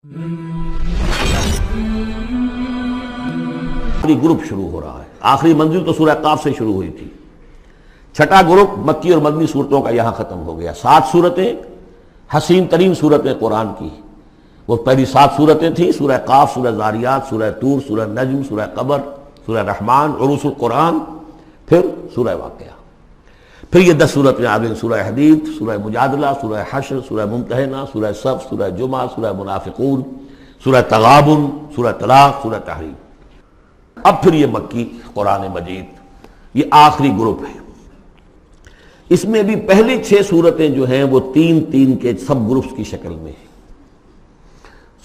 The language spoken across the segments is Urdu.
آخری گروپ شروع ہو رہا ہے. آخری منزل تو سورہ قاف سے شروع ہوئی تھی. چھٹا گروپ مکی اور مدنی صورتوں کا یہاں ختم ہو گیا. 7 صورتیں حسین ترین صورتیں قرآن کی. وہ پہلی 7 صورتیں تھیں: سورہ قاف، سورہ ذاریات، سورہ طور، سورہ نجم، سورہ قمر، سورہ رحمان، عروس القرآن، پھر سورہ واقعہ. پھر یہ 10 صورتیں آ گئیں: سورہ حدید، سورہ مجادلہ، سورہ حشر، سورہ ممتحنہ، سورہ صف، سورہ جمعہ، سورہ منافقون، سورہ تغابن، سورہ طلاق، سورہ تحریم. اب پھر یہ مکی قرآن مجید یہ آخری گروپ ہے. اس میں بھی پہلی 6 صورتیں جو ہیں وہ 3 کے سب گروپس کی شکل میں ہیں.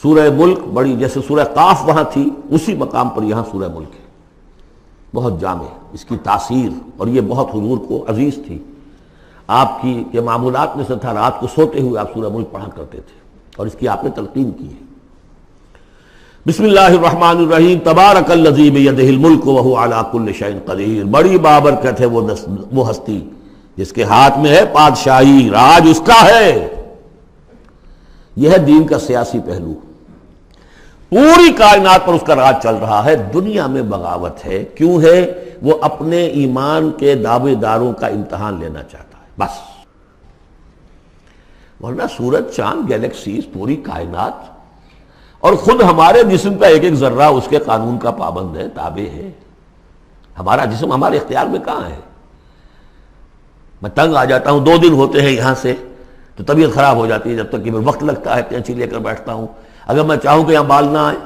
سورہ ملک بڑی، جیسے سورہ قاف وہاں تھی اسی مقام پر یہاں سورہ ملک ہے. بہت جامع اس کی تاثیر، اور یہ بہت حضور کو عزیز تھی. آپ کی یہ معمولات میں سے تھا، رات کو سوتے ہوئے آپ سورہ ملک پڑھا کرتے تھے اور اس کی آپ نے تلقین کی ہے. بسم اللہ الرحمن الرحیم. تبارک الذی بیدہ الملک وہو علی کل شیء قدیر. بڑی بابرکت ہے وہ ہستی جس کے ہاتھ میں ہے بادشاہی، راج اس کا ہے. یہ ہے دین کا سیاسی پہلو. پوری کائنات پر اس کا راج چل رہا ہے. دنیا میں بغاوت ہے. کیوں ہے؟ وہ اپنے ایمان کے دعوے داروں کا امتحان لینا چاہتا ہے بس. ورنہ سورج، چاند، گیلیکسیز، پوری کائنات اور خود ہمارے جسم کا ایک ذرہ اس کے قانون کا پابند ہے، تابع ہے. ہمارا جسم ہمارے اختیار میں کہاں ہے؟ میں تنگ آ جاتا ہوں، 2 دن ہوتے ہیں یہاں سے تو طبیعت خراب ہو جاتی ہے، جب تک کہ پھر وقت لگتا ہے کینچی لے کر بیٹھتا ہوں. اگر میں چاہوں کہ یہاں بال نہ آئے،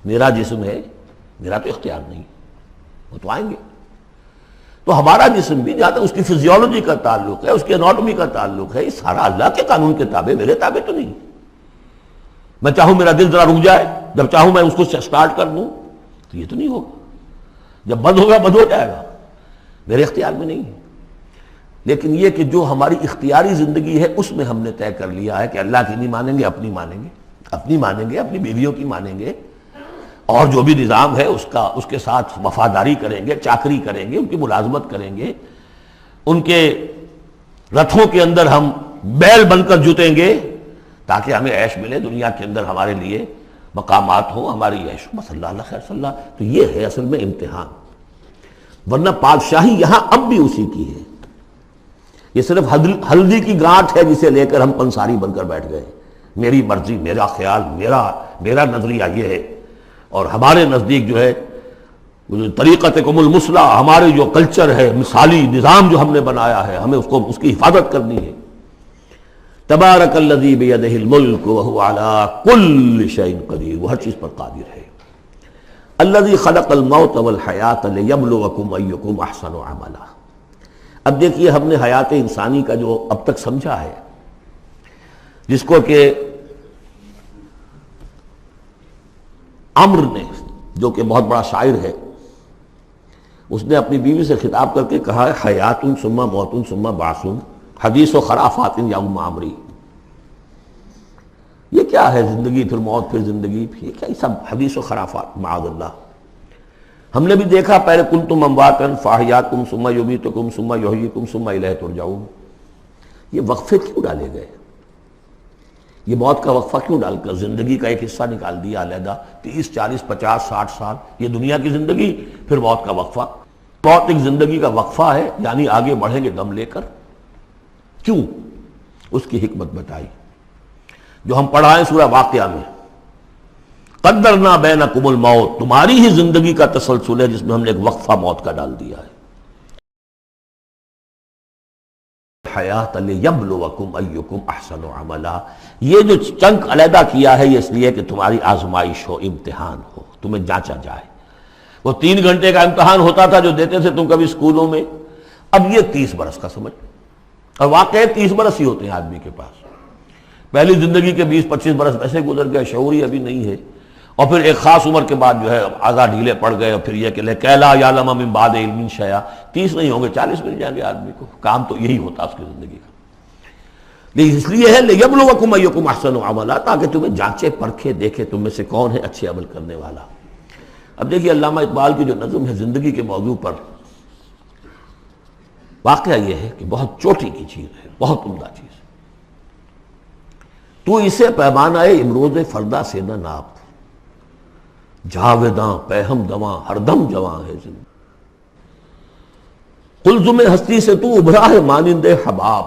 میرا جسم ہے، میرا تو اختیار نہیں، وہ تو آئیں گے. تو ہمارا جسم بھی جہاں تک اس کی فزیولوجی کا تعلق ہے، اس کی اناٹومی کا تعلق ہے، یہ سارا اللہ کے قانون کے تابع، میرے تابع تو نہیں. میں چاہوں میرا دل ذرا رک جائے، جب چاہوں میں اس کو سٹارٹ کر دوں تو یہ تو نہیں ہوگا. جب بند ہوگا بند ہو جائے گا، میرے اختیار میں نہیں ہے. لیکن یہ کہ جو ہماری اختیاری زندگی ہے اس میں ہم نے طے کر لیا ہے کہ اللہ کی نہیں مانیں گے، اپنی مانیں گے، اپنی مانیں گے، اپنی بیویوں کی مانیں گے، اور جو بھی نظام ہے اس کے ساتھ وفاداری کریں گے، چاکری کریں گے، ان کی ملازمت کریں گے. ان کے رتھوں کے اندر ہم بیل بن کر جتیں گے تاکہ ہمیں عیش ملے، دنیا کے اندر ہمارے لیے مقامات ہوں، ہماری عیش. بس اللہ خیر صلی اللہ. تو یہ ہے اصل میں امتحان. ورنہ بادشاہی یہاں اب بھی اسی کی ہے. یہ صرف ہلدی کی گانٹھ ہے جسے لے کر ہم پنساری بن کر بیٹھ گئے. میری مرضی، میرا خیال، میرا نظریہ یہ ہے. اور ہمارے نزدیک جو ہے طریقتکم المثلی، ہمارے جو کلچر ہے، مثالی نظام جو ہم نے بنایا ہے، ہمیں اس کی حفاظت کرنی ہے. تبارک الذی بیدہ الملک وہو علی کل شیء قدیر. وہ ہر چیز پر قادر ہے. الذی خلق الموت والحیاۃ لیبلوکم ایکم احسن عملا. اب دیکھیے، ہم نے حیات انسانی کا جو اب تک سمجھا ہے، جس کو کہ عمر نے، جو کہ بہت بڑا شاعر ہے، اس نے اپنی بیوی سے خطاب کر کے کہا ہے: حیات ثم موت ثم بعث حدیث و خرافات یا ام عمری. یہ کیا ہے؟ زندگی پھر موت پھر زندگی، یہ کیا سب حدیث و خرافات، معاذ اللہ. ہم نے بھی دیکھا پہلے کنتم امواتا فاحیاکم ثم یمیتکم ثم یحییکم ثم الیہ ترجعون. یہ وقفے کیوں ڈالے گئے؟ یہ موت کا وقفہ کیوں ڈال کر زندگی کا ایک حصہ نکال دیا علیحدہ؟ 30 40 50 60 سال یہ دنیا کی زندگی، پھر موت کا وقفہ. موت ایک زندگی کا وقفہ ہے، یعنی آگے بڑھیں گے دم لے کر. کیوں؟ اس کی حکمت بتائی جو ہم پڑھائیں سورہ واقعہ میں. قدرنا بینکم الموت، تمہاری ہی زندگی کا تسلسل ہے جس میں ہم نے ایک وقفہ موت کا ڈال دیا ہے. حیات لیبلوکم ایکم احسن عملا. یہ جو چنک علیحدہ کیا ہے یہ اس لیے کہ تمہاری آزمائش ہو، امتحان ہو، تمہیں جانچا جائے. وہ 3 گھنٹے کا امتحان ہوتا تھا جو دیتے تھے تم کبھی اسکولوں میں، اب یہ 30 برس کا سمجھ. اور واقعی 30 برس ہی ہوتے ہیں آدمی کے پاس. پہلی زندگی کے 20 25 برس ویسے گزر گئے، شعوری ابھی نہیں ہے. اور پھر ایک خاص عمر کے بعد جو ہے اعضاء ڈھیلے پڑ گئے، اور پھر یہ کہ لا یعلم من بعد علم شیئا. 30 نہیں ہوں گے، 40 مل جائیں گے آدمی کو. کام تو یہی ہوتا اس کی زندگی کا. لیکن اس لیے ہے لیبلوکم ایکم احسن عملا، تاکہ تمہیں جانچے پرکھے دیکھے تم میں سے کون ہے اچھے عمل کرنے والا. اب دیکھیے علامہ اقبال کی جو نظم ہے زندگی کے موضوع پر، واقعہ یہ ہے کہ بہت چوٹی کی چیز ہے، بہت عمدہ چیز. تو اسے پیمانہ امروز فردا سے نہ ناپ، جاویداں پہم دواں ہر دم جواں ہے زندگی۔ قلزم ہستی سے تو ابھرا ہے مانند حباب،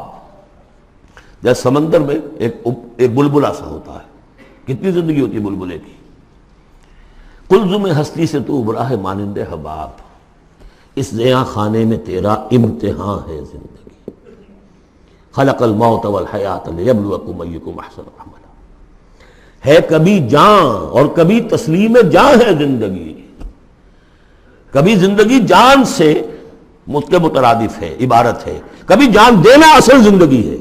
جیسے سمندر میں ایک بلبلا سا ہوتا ہے، کتنی زندگی ہوتی ہے بلبلے کی۔ قلزم ہستی سے تو ابھرا ہے مانند حباب، اس زیاں خانے میں تیرا امتحان ہے زندگی۔ خلق الموت والحیات لیبلوکم ایکم احسن عملا، ہے کبھی جاں اور کبھی تسلیم جاں ہے زندگی۔ کبھی زندگی جان سے مترادف ہے، عبارت ہے، کبھی جان دینا اصل زندگی ہے۔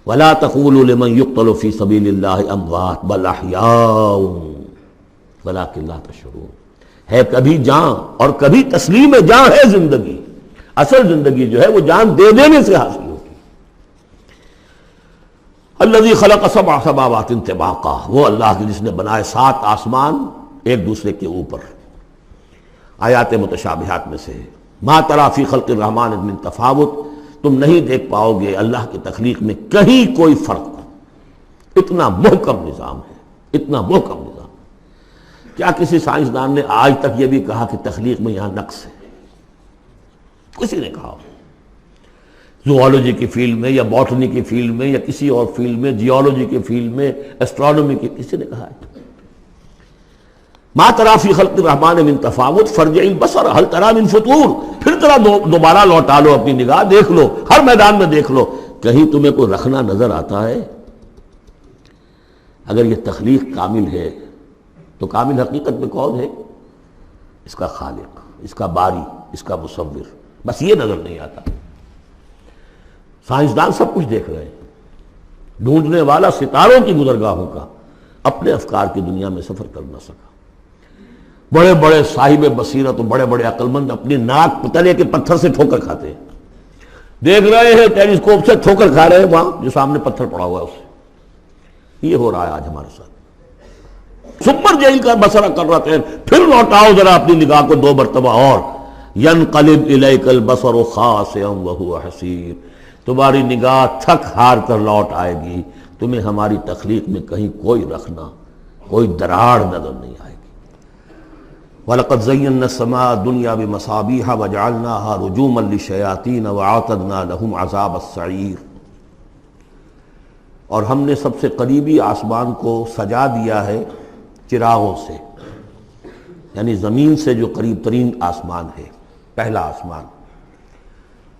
وَلَا تَقُولُوا لِمَنْ يُقْتَلُ فِي سَبِيلِ اللَّهِ أَمْوَاتٌ بَلْ أَحْيَاءٌ وَلَٰكِنْ لَا تَشْعُرُونَ، ہے کبھی جان اور کبھی تسلیم جاں ہے زندگی۔ اصل زندگی جو ہے وہ جان دے دینے سے حاصل ہوگی۔ الذی خلق سبع سماوات طباقا، وہ اللہ کی جس نے بنائے 7 آسمان ایک دوسرے کے اوپر۔ آیات متشابہات میں سے ہے۔ ما تری فی خلق الرحمن من تفاوت، تم نہیں دیکھ پاؤ گے اللہ کی تخلیق میں کہیں کوئی فرق۔ اتنا محکم نظام ہے، اتنا محکم نظام۔ کیا کسی سائنسدان نے آج تک یہ بھی کہا کہ تخلیق میں یہاں نقص ہے؟ کسی نے کہا؟ زوالوجی کی فیلڈ میں یا باٹنی کی فیلڈ میں یا کسی اور فیلڈ میں، جیولوجی کی فیلڈ میں، ایسٹرونومی کی، کسی نے کہا ہے؟ ما تری فی خلق الرحمن من تفاوت فارجع البصر هل تری من فطور، پھر ذرا دوبارہ لوٹا لو اپنی نگاہ، دیکھ لو، ہر میدان میں دیکھ لو، کہیں تمہیں کوئی رکھنا نظر آتا ہے؟ اگر یہ تخلیق کامل ہے تو کامل حقیقت میں کون ہے؟ اس کا خالق، اس کا باری، اس کا مصور۔ بس یہ نظر نہیں آتا۔ سائنسدان سب کچھ دیکھ رہے ہیں، ڈھونڈنے والا ستاروں کی گزرگاہوں کا اپنے افکار کی دنیا میں سفر کر نہ سکا۔ بڑے بڑے صاحب بصیرت و بڑے بڑے عقل مند اپنی ناک تلے کے پتھر سے ٹھوکر کھاتے ہیں، دیکھ رہے ہیں ٹیلیسکوپ سے ٹھوکر کھا رہے ہیں وہاں جو سامنے پتھر پڑا ہوا ہے اس سے۔ یہ ہو رہا ہے آج ہمارے ساتھ۔ سپر جیل کا بسرا کر رہے ہیں، پھر لوٹاؤ ذرا اپنی نگاہ کو 2 مرتبہ اور۔ ینقلب الیک البصر خاسئا وہو حسیر، تمہاری نگاہ تھک ہار کر لوٹ آئے گی، تمہیں ہماری تخلیق میں کہیں کوئی رکھنا، کوئی دراڑ نظر نہیں آئے گی۔ وَلَقَدْ زَيَّنَّا السَّمَاءَ الدُّنْيَا بِمَصَابِيحَ وَجَعَلْنَاهَا رُجُومًا لِلشَّيَاطِينَ وَأَعْتَدْنَا لَهُمْ عَذَابَ السَّعِيرِ، اور ہم نے سب سے قریبی آسمان کو سجا دیا ہے چراغوں سے، یعنی زمین سے جو قریب ترین آسمان ہے، پہلا آسمان،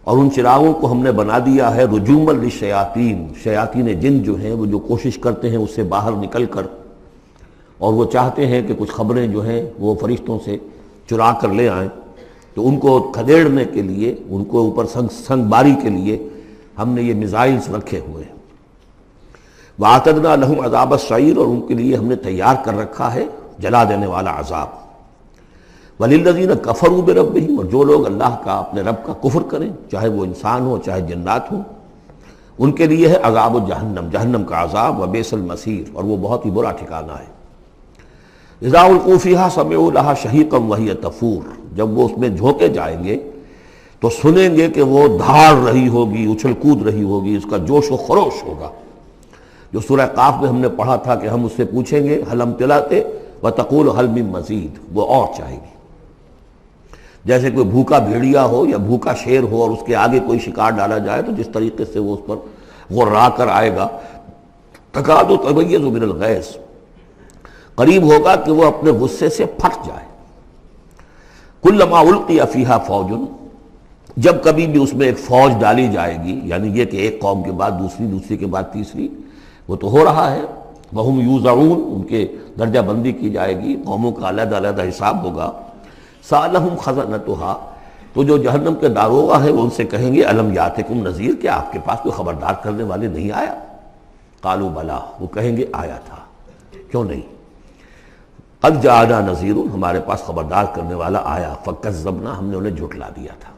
اور ان چراغوں کو ہم نے بنا دیا ہے رجوما للشیاطین، شیاطین جن جو ہیں وہ جو کوشش کرتے ہیں اس سے باہر نکل کر، اور وہ چاہتے ہیں کہ کچھ خبریں جو ہیں وہ فرشتوں سے چرا کر لے آئیں، تو ان کو کھدیڑنے کے لیے، ان کو اوپر سنگ باری کے لیے ہم نے یہ میزائلز رکھے ہوئے ہیں۔ وَأَعْتَدْنَا لَهُمْ عَذَابَ السَّعِيرِ، اور ان کے لیے ہم نے تیار کر رکھا ہے جلا دینے والا عذاب۔ وَلِلَّذِينَ كَفَرُوا بِرَبِّهِمْ، اور جو لوگ اللہ کا، اپنے رب کا کفر کریں، چاہے وہ انسان ہو چاہے جنات ہوں، ان کے لیے ہے عذاب جہنم، جہنم کا عذاب، وبئس المصیر، اور وہ بہت ہی برا ٹھکانہ ہے۔ اذا القوا فیہا سمعوا لہا شہیقا وہی تفور، جب وہ اس میں جھونکے جائیں گے تو سنیں گے کہ وہ دھاڑ رہی ہوگی، اچھل کود رہی ہوگی، اس کا جوش و خروش ہوگا، جو سورہ قاف میں ہم نے پڑھا تھا کہ ہم اس سے پوچھیں گے هل امتلأت وتقول هل من مزید، وہ اور چاہے گی۔ جیسے کوئی بھوکا بھیڑیا ہو یا بھوکا شیر ہو اور اس کے آگے کوئی شکار ڈالا جائے تو جس طریقے سے وہ اس پر غرا کر آئے گا، تکاد تمیز من الغیظ، قریب ہوگا کہ وہ اپنے غصے سے پھٹ جائے۔ کلما القی فیہا فوج، جب کبھی بھی اس میں ایک فوج ڈالی جائے گی، یعنی یہ کہ ایک قوم کے بعد دوسری، دوسری کے بعد تیسری، وہ تو ہو رہا ہے، وہم یوزعون، ان کے درجہ بندی کی جائے گی، قوموں کا علیحدہ علیحدہ حساب ہوگا۔ سألہم خزنتہا، تو جو جہنم کے داروغہ ہیں وہ ان سے کہیں گے الم یاتکم نذیر، کیا آپ کے پاس کوئی خبردار کرنے والے نہیں آیا؟ قالوا بلا، وہ کہیں گے آیا تھا، کیوں نہیں؟ قد جاءنا نذیر، ہمارے پاس خبردار کرنے والا آیا، فکذبنا، ہم نے انہیں جھٹلا دیا تھا۔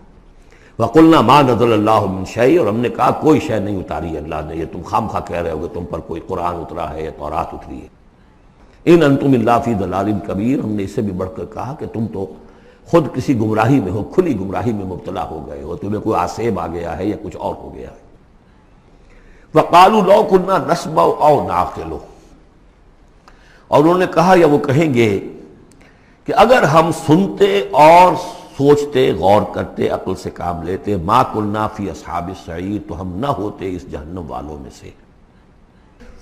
وقلنا ما نزل اللہ من شیء، اور ہم نے کہا کوئی شے نہیں اتاری اللہ نے، یہ تم خام خواہ کہہ رہے ہو کہ تم پر کوئی قرآن اترا ہے یا تورات اتری ہے۔ ان انتم الا فی ضلال کبیر، ہم نے اس سے بھی بڑھ کر کہا کہ تم تو خود کسی گمراہی میں ہو، کھلی گمراہی میں مبتلا ہو گئے ہو، تمہیں کوئی آسیب آ گیا ہے یا کچھ اور ہو گیا ہے۔ وقالوا لو كنا نسمع او نعقل، اور انہوں نے کہا یا وہ کہیں گے کہ اگر ہم سنتے اور سوچتے، غور کرتے، عقل سے کام لیتے، ما كنا فی اصحاب السعیر، تو ہم نہ ہوتے اس جہنم والوں میں سے۔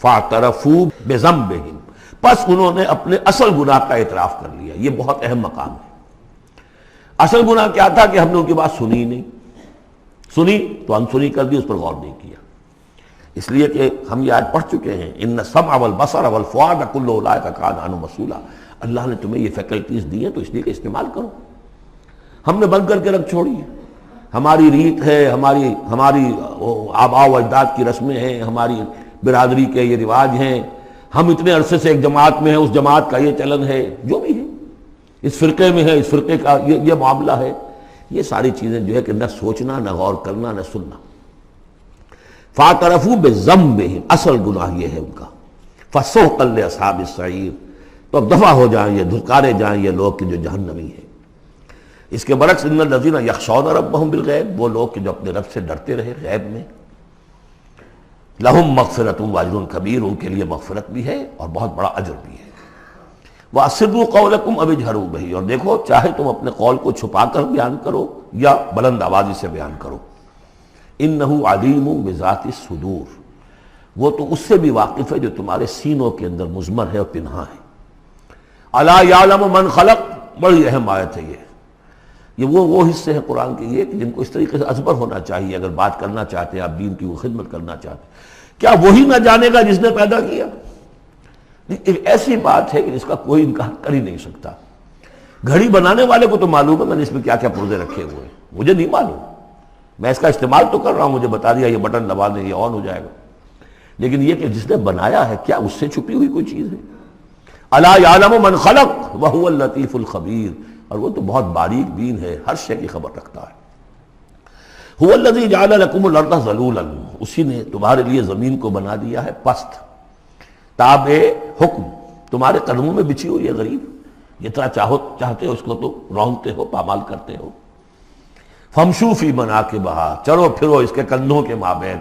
فاعترفوا بذنبہم، پس انہوں نے اپنے اصل گناہ کا اعتراف کر لیا۔ یہ بہت اہم مقام ہے۔ اصل گناہ کیا تھا کہ ہم نے ان کی بات سنی نہیں، سنی تو انسنی کر دی، اس پر غور نہیں کیا۔ اس لیے کہ ہم یہ آج پڑھ چکے ہیں، ان السمع والبصر والفؤاد کل اولئک کان عنہ مسئولا۔ اللہ نے تمہیں یہ فیکلٹیز دی ہیں تو اس لیے کہ استعمال کرو۔ ہم نے بند کر کے رکھ چھوڑی ہے۔ ہماری ریت ہے، ہماری آباء و اجداد کی رسمیں ہیں، ہماری برادری کے یہ رواج ہیں، ہم اتنے عرصے سے ایک جماعت میں ہیں، اس جماعت کا یہ چلن ہے، جو بھی ہے، اس فرقے میں ہے، اس فرقے کا یہ معاملہ ہے۔ یہ ساری چیزیں جو ہے کہ نہ سوچنا، نہ غور کرنا، نہ سننا۔ فاعترفوا بذنبہم، اصل گناہ یہ ہے ان کا۔ فسحقا لاصحاب السعیر، تو اب دفع ہو جائیں، یہ دھکارے جائیں یہ لوگ کہ جو جہنمی ہیں۔ اس کے برعکس ان الذین یخشون ربہم بالغیب، وہ لوگ کہ جو اپنے رب سے ڈرتے رہے غیب میں، لہم مغفرۃ واجر کبیر، ان کے لیے مغفرت بھی ہے اور بہت بڑا اجر بھی ہے۔ واسروا قولکم او اجہروا بہ، اور دیکھو چاہے تم اپنے قول کو چھپا کر بیان کرو یا بلند آوازی سے بیان کرو۔ انہ علیم بذات الصدور، وہ تو اس سے بھی واقف ہے جو تمہارے سینوں کے اندر مضمر ہے اور پنہاں ہے۔ الا یعلم من خلق، بڑی اہم آیت ہے یہ وہ حصے ہیں قرآن کے یہ کہ جن کو اس طریقے سے ازبر ہونا چاہیے اگر بات کرنا چاہتے ہیں، آپ دین کی وہ خدمت کرنا چاہتے ہیں۔ کیا وہی نہ جانے گا جس نے پیدا کیا؟ ایک ایسی بات ہے کہ جس کا کوئی انکار کر ہی نہیں سکتا۔ گھڑی بنانے والے کو تو معلوم ہے میں نے اس میں کیا کیا پرزے رکھے ہوئے ہیں، مجھے نہیں معلوم، میں اس کا استعمال تو کر رہا ہوں، مجھے بتا دیا یہ بٹن دبا دیں یہ آن ہو جائے گا، لیکن یہ کہ جس نے بنایا ہے کیا اس سے چھپی ہوئی کوئی چیز ہے؟ الا یعلم من خلق وهو اللطیف الخبیر، اور وہ تو بہت باریک بین ہے، ہر شے کی خبر رکھتا ہے۔ هو الذی جعل لکم الارض ذلولا، اسی نے تمہارے لیے زمین کو بنا دیا ہے پست، تابع حکم، تمہارے قدموں میں بچھی ہوئی ہے غریب، جتنا چاہتے ہو اس کو تو رونتے ہو، پامال کرتے ہو۔ فمشوا فی مناکبہا، چلو پھرو اس کے کندھوں کے مابین،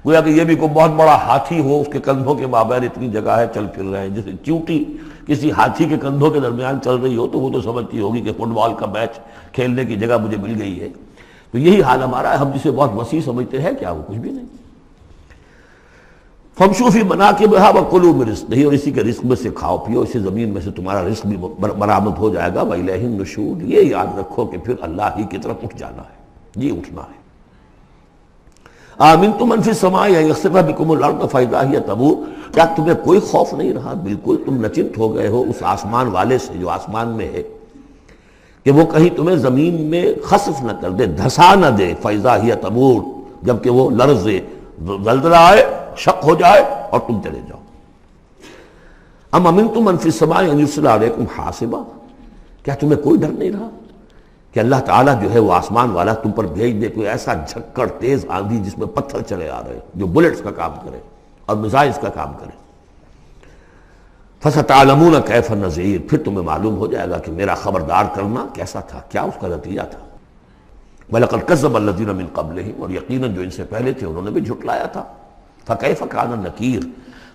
گویا کہ یہ بھی کوئی بہت بڑا ہاتھی ہو، اس کے کندھوں کے مابین اتنی جگہ ہے، چل پھر رہے ہیں۔ جیسے چیونٹی کسی ہاتھی کے کندھوں کے درمیان چل رہی ہو تو وہ تو سمجھتی ہوگی کہ فٹ بال کا میچ کھیلنے کی جگہ مجھے مل گئی ہے۔ تو یہی حال ہمارا ہے، ہم جسے بہت وسیع سمجھتے ہیں کیا وہ کچھ بھی نہیں۔ فمشوا فی مناکبہا وکلوا من رزقہ، اور اسی کے رزق میں سے کھاؤ پیو، اسی زمین میں سے تمہارا رزق بھی برآمد ہو جائے گا۔ وإلیہ النشور، یہ یاد رکھو کہ پھر اللہ ہی کی طرف اٹھ جانا ہے، جی اٹھنا ہے۔ آمنتم من فی السماء ان یخسف بکم الارض فاذا ہی تمور، کیا تمہیں کوئی خوف نہیں رہا؟ بالکل تم نچنت ہو گئے ہو اس آسمان والے سے جو آسمان میں ہے کہ وہ کہیں تمہیں زمین میں خسف نہ کر دے، دھسا نہ دے۔ فاذا ہی تمور، جبکہ وہ لرزے، زلزلہ آئے، شق ہو جائے اور تم چلے جاؤ۔ ام امنتم من فی السماء ان یرسل علیکم حاصبا، کیا تمہیں کوئی ڈر نہیں رہا کہ اللہ تعالیٰ جو ہے وہ آسمان والا تم پر بھیج دے کوئی ایسا جھکڑ تیز آندھی جس میں پتھر چلے آ رہے جو بلٹس کا کام کرے اور میزائلز کا کام کرے۔ فَسَتَعْلَمُونَ كَيْفَ نَذِيرٌ، پھر تمہیں معلوم ہو جائے گا کہ میرا خبردار کرنا کیسا تھا، کیا اس کا نتیجہ تھا۔ وَلَقَدْ كَذَّبَ الَّذِينَ مِن قَبْلِهِمْ، اور یقیناً جو ان سے پہلے تھے انہوں نے بھی جھٹلایا تھا۔ فَكَيْفَ كَانَ نَكِيرٌ،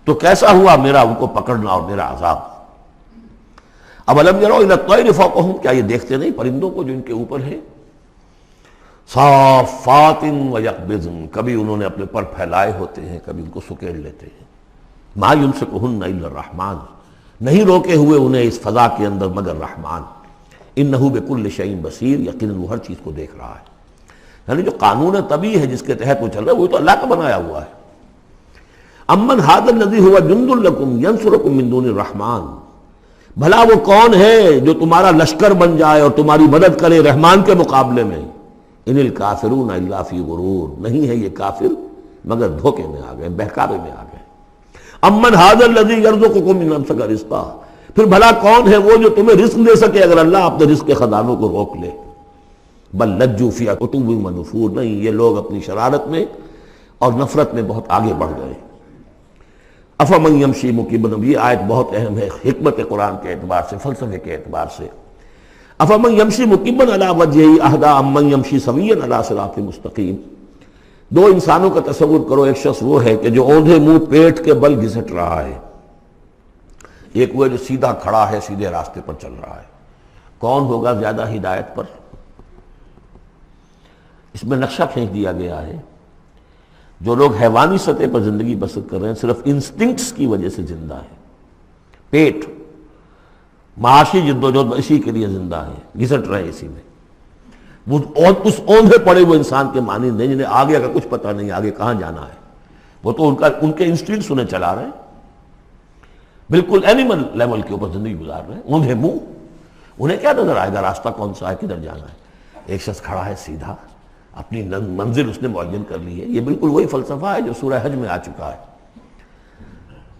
تو کیسا ہوا میرا ان کو پکڑنا اور میرا عذاب۔ اولم یروا الی الطیر فوقہم، کیا یہ دیکھتے نہیں پرندوں کو جو ان کے اوپر ہیں؟ صافات و یقبضن، کبھی انہوں نے اپنے پر پھیلائے ہوتے ہیں، کبھی ان کو سکیڑ لیتے ہیں۔ ما یمسکہن الا الرحمن، نہیں روکے ہوئے انہیں اس فضا کے اندر مگر رحمان۔ انہ بکل شیء بصیر، یقیناً وہ ہر چیز کو دیکھ رہا ہے۔ یعنی جو قانون طبیعی ہے جس کے تحت وہ چل رہا ہے وہ تو اللہ کا بنایا ہوا ہے۔ امن ھذا الذی هو جند لکم ینصرکم من دون الرحمن، بھلا وہ کون ہے جو تمہارا لشکر بن جائے اور تمہاری مدد کرے رحمان کے مقابلے میں؟ ان الکافرون الا فی غرور، نہیں ہے یہ کافر مگر دھوکے میں آ گئے، بہکاوے میں آ گئے۔ امن ھذا الذی یرزقکم من امسک رزقا، پھر بھلا کون ہے وہ جو تمہیں رزق دے سکے اگر اللہ اپنے رزق کے خزانوں کو روک لے؟ بل لجوا فی عتو و نفور، نہیں یہ لوگ اپنی شرارت میں اور نفرت میں بہت آگے بڑھ گئے۔ افمن یمشی مکبا، یہ آیت بہت اہم ہے حکمت قرآن کے اعتبار سے، فلسفے کے اعتبار سے۔ افمن یمشی مکبا علی وجہہ اہدی امن یمشی سویا علی صراط مستقیم، دو انسانوں کا تصور کرو، ایک شخص وہ ہے کہ جو اوندھے منہ پیٹ کے بل گھسٹ رہا ہے، ایک وہ جو سیدھا کھڑا ہے، سیدھے راستے پر چل رہا ہے۔ کون ہوگا زیادہ ہدایت پر؟ اس میں نقشہ کھینچ دیا گیا ہے، جو لوگ حیوانی سطح پر زندگی بسر کر رہے ہیں صرف انسٹنکٹس کی وجہ سے زندہ ہیں، پیٹ معاشی جدوجہد اسی کے لیے زندہ ہیں، گھسٹ رہے ہیں اسی میں۔ وہ اس اوندھے پڑے وہ انسان کے مانند نہیں جنہیں آگے کا کچھ پتہ نہیں، آگے کہاں جانا ہے، وہ تو ان کے انسٹنکٹس انہیں چلا رہے ہیں، بالکل اینیمل لیول کے اوپر زندگی گزار رہے ہیں، اوندھے منہ۔ انہیں کیا نظر آئے گا راستہ کون سا ہے، کدھر جانا ہے؟ ایک شخص کھڑا ہے سیدھا، اپنی منزل اس نے معین کر لی ہے۔ یہ بالکل وہی فلسفہ ہے جو سورہ حج میں آ چکا ہے۔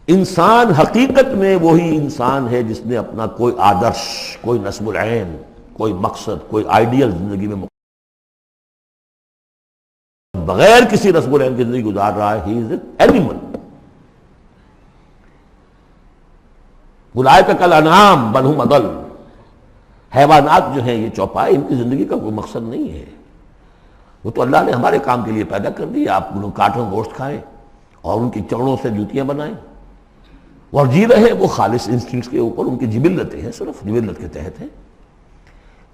انسان حقیقت میں وہی انسان ہے جس نے اپنا کوئی آدرش، کوئی نصب العین، کوئی مقصد، کوئی آئیڈیل زندگی میں بغیر کسی نصب العین کی زندگی گزار رہا ہے۔ ہی از این اینیمل۔ اولئک کالانعام بل ھم اضل۔ حیوانات جو ہیں یہ چوپائے، ان کی زندگی کا کوئی مقصد نہیں ہے، وہ تو اللہ نے ہمارے کام کے لیے پیدا کر دی۔ آپ لوگ کاٹوں گوشت کھائیں اور ان کی چڑوں سے جوتیاں بنائیں اور جی رہے ہیں وہ خالص انسٹنکٹس کے اوپر، ان کی جبلتیں ہیں، صرف جبلت کے تحت ہیں۔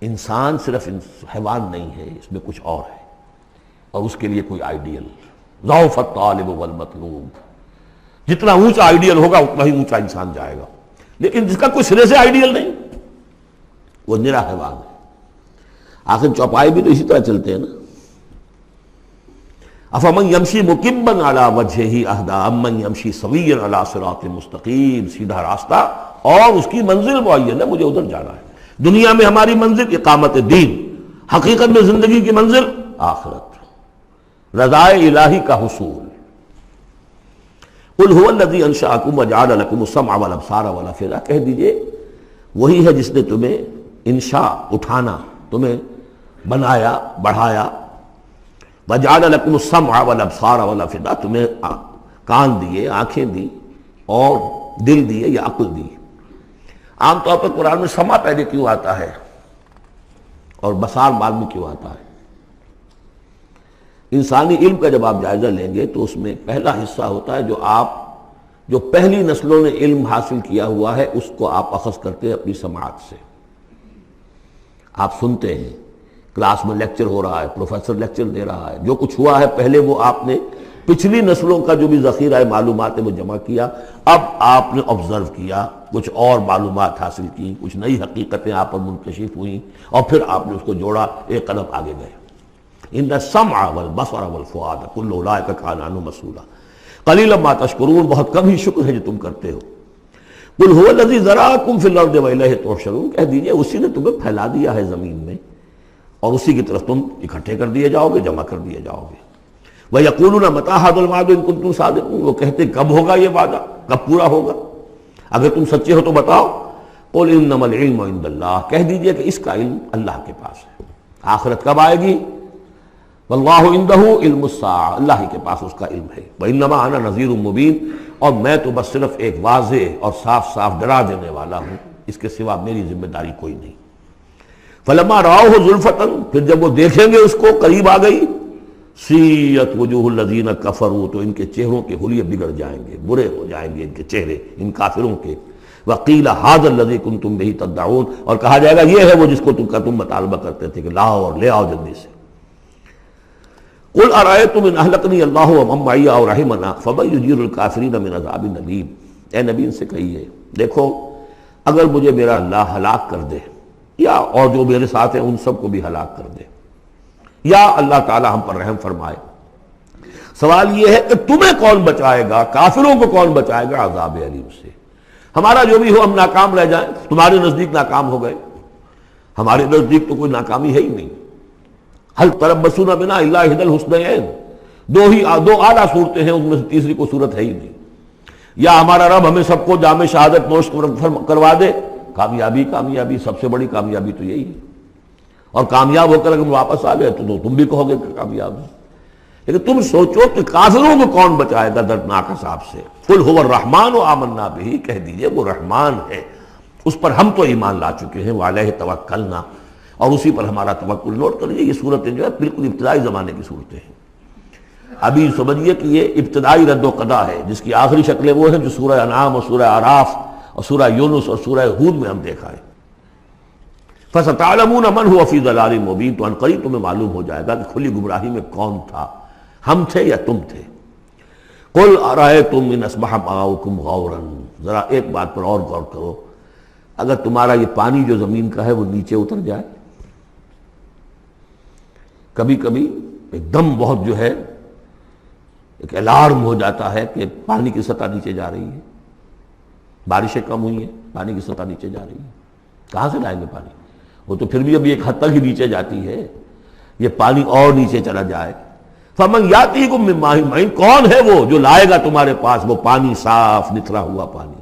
انسان صرف حیوان نہیں ہے، اس میں کچھ اور ہے، اور اس کے لیے کوئی آئیڈیل۔ ضعف الطالب والمطلوب، جتنا اونچا آئیڈیل ہوگا اتنا ہی اونچا انسان جائے گا، لیکن جس کا کوئی سرے سے آئیڈیل نہیں وہ نرا حیوان ہے۔ آخر چوپائے بھی تو اسی طرح چلتے ہیں نا۔ افمن یمشی مکبا علی وجہہ اہدی امن یمشی سویا علی صراط مستقیم۔ سیدھا راستہ اور اس کی منزل معین ہے، مجھے ادھر جانا ہے۔ دنیا میں ہماری منزل اقامت دین، حقیقت میں زندگی کی منزل آخرت، رضائے الہی کا حصول۔ قل هو الذی انشأکم وجعل لکم السمع والابصار والافئدہ، کہہ دیجئے وہی ہے جس نے تمہیں انشاء، اٹھانا، تمہیں بنایا، بڑھایا، وجعل لکم السمع والابصار والافئدہ، تمہیں کان دیے، آنکھیں دی اور دل دیے یا عقل دی۔ عام طور پر قرآن میں سمع پہلے کیوں آتا ہے اور بصار بعد میں کیوں آتا ہے؟ انسانی علم کا جب آپ جائزہ لیں گے تو اس میں پہلا حصہ ہوتا ہے جو پہلی نسلوں نے علم حاصل کیا ہوا ہے، اس کو آپ اخذ کرتے ہیں اپنی سماعت سے۔ آپ سنتے ہیں، کلاس میں لیکچر ہو رہا ہے، پروفیسر لیکچر دے رہا ہے، جو کچھ ہوا ہے پہلے وہ آپ نے پچھلی نسلوں کا جو بھی ذخیرہ معلومات ہے وہ جمع کیا، اب آپ نے آبزرو کیا، کچھ اور معلومات حاصل کی، کچھ نئی حقیقتیں آپ پر منکشف ہوئیں، اور پھر آپ نے اس کو جوڑا، ایک قدم آگے گئے۔ ان السمع والبصر والفؤاد کل اولئک کان عنہ مسئولا قلیلا ما تشکرون، بہت کم ہی شکر ہے جو تم کرتے ہو۔ قل هو الذی ذرأکم فی الارض والیہ تحشرون، کہہ دیجئے اسی نے تمہیں پھیلا دیا ہے زمین میں اور اسی کی طرف تم اکٹھے کر دیے جاؤ گے، جمع کر دیے جاؤ گے۔ وَيَقُولُونَ مَتَىٰ هَٰذَا الْوَعْدُ إِن كُنتُمْ صَادِقِينَ، وہ کہتے کب ہوگا یہ وعدہ، کب پورا ہوگا، اگر تم سچے ہو تو بتاؤ۔ قُلْ إِنَّمَا الْعِلْمُ عِندَ اللَّهِ، کہہ دیجئے کہ اس کا علم اللہ کے پاس ہے۔ آخرت کب آئے گی؟ وَاللَّهُ عِندَهُ عِلْمُ السَّاعَةِ، اللہ ہی کے پاس اس کا علم ہے۔ وَإِنَّمَا أَنَا نَذِيرٌ مُّبِينٌ، اور میں تو بس صرف ایک واضح اور صاف صاف ڈرا دینے والا ہوں، اس کے سوا میری ذمہ داری کوئی نہیں۔ فَلَمَّا رَأَوْهُ زُلْفَةً، پھر جب وہ دیکھیں گے اس کو قریب آ گئی، سیئت وجوہ الذین کفروا، تو ان کے چہروں کے حلیے بگڑ جائیں گے، برے ہو جائیں گے ان کے چہرے، ان کافروں کے۔ وقیل ھذا الذی کنتم بہ تدعون، اور کہا جائے گا یہ ہے وہ جس کو تم مطالبہ کرتے تھے کہ لاؤ اور لے آؤ جلدی سے۔ قل ارأیتم ان اہلکنی اللہ ومن معی او رحمنا فمن یجیر الکافرین من عذاب الیم، اے نبی ان سے کہیے دیکھو اگر مجھے میرا اللہ ہلاک کر دے یا اور جو میرے ساتھ ہیں ان سب کو بھی ہلاک کر دے، یا اللہ تعالی ہم پر رحم فرمائے، سوال یہ ہے کہ تمہیں کون بچائے گا، کافروں کو کون بچائے گا عذاب علیم سے؟ ہمارا جو بھی ہو ہم ناکام رہ جائیں، تمہارے نزدیک ناکام ہو گئے، ہمارے نزدیک تو کوئی ناکامی ہے ہی نہیں۔ حل تربصون بنا الا احدی الحسنیین، دو اعلیٰ صورتیں ہیں، ان میں سے تیسری کوئی صورت ہے ہی نہیں۔ یا ہمارا رب ہمیں سب کو جام شہادت نوش کروا دے، کامیابی کامیابی، سب سے بڑی کامیابی تو یہی ہے، اور کامیاب ہو کر اگر واپس آ گئے تو تم بھی کہو گے کہ کامیاب ہے۔ لیکن تم سوچو کہ کافروں کو کون بچائے گا دردناک عذاب سے؟ قل هو الرحمن آمنا به، کہہ دیجئے وہ رحمان ہے، اس پر ہم تو ایمان لا چکے ہیں، وعلیہ توکلنا، اور اسی پر ہمارا توکل۔ نوٹ کر لیجیے یہ صورتیں جو ہے بالکل ابتدائی زمانے کی صورتیں ہیں۔ ابھی سمجھیے کہ یہ ابتدائی رد و قضا ہے، جس کی آخری شکلیں وہ ہیں جو سورہ انعام اور سورہ اعراف اور سورہ یونس اور سورہ ہود میں ہم دیکھا ہے۔ فَسَتَعْلَمُونَ مَنْ هُوَ فِي ضَلَالٍ مُبِينٍ، تو عنقریب تمہیں معلوم ہو جائے گا کہ کھلی گمراہی میں کون تھا، ہم تھے یا تم تھے۔ قُلْ أَرَأَيْتُمْ إِنْ أَصْبَحَ مَاؤُكُمْ غَوْرًا، ذرا ایک بات پر اور غور کرو، اگر تمہارا یہ پانی جو زمین کا ہے وہ نیچے اتر جائے، کبھی کبھی ایک دم بہت جو ہے ایک الارم ہو جاتا ہے کہ پانی کی سطح نیچے جا رہی ہے، بارشیں کم ہوئی ہیں، پانی کی سطح نیچے جا رہی ہے، کہاں سے لائیں گے پانی؟ وہ تو پھر بھی ابھی ایک حد تک ہی نیچے جاتی ہے، یہ پانی اور نیچے چلا جائے۔ فَمَنْ يَأْتِيكُم مِّن مَّاءٍ مَّعِينٍ، کون ہے وہ جو لائے گا تمہارے پاس وہ پانی صاف نتھرا ہوا پانی؟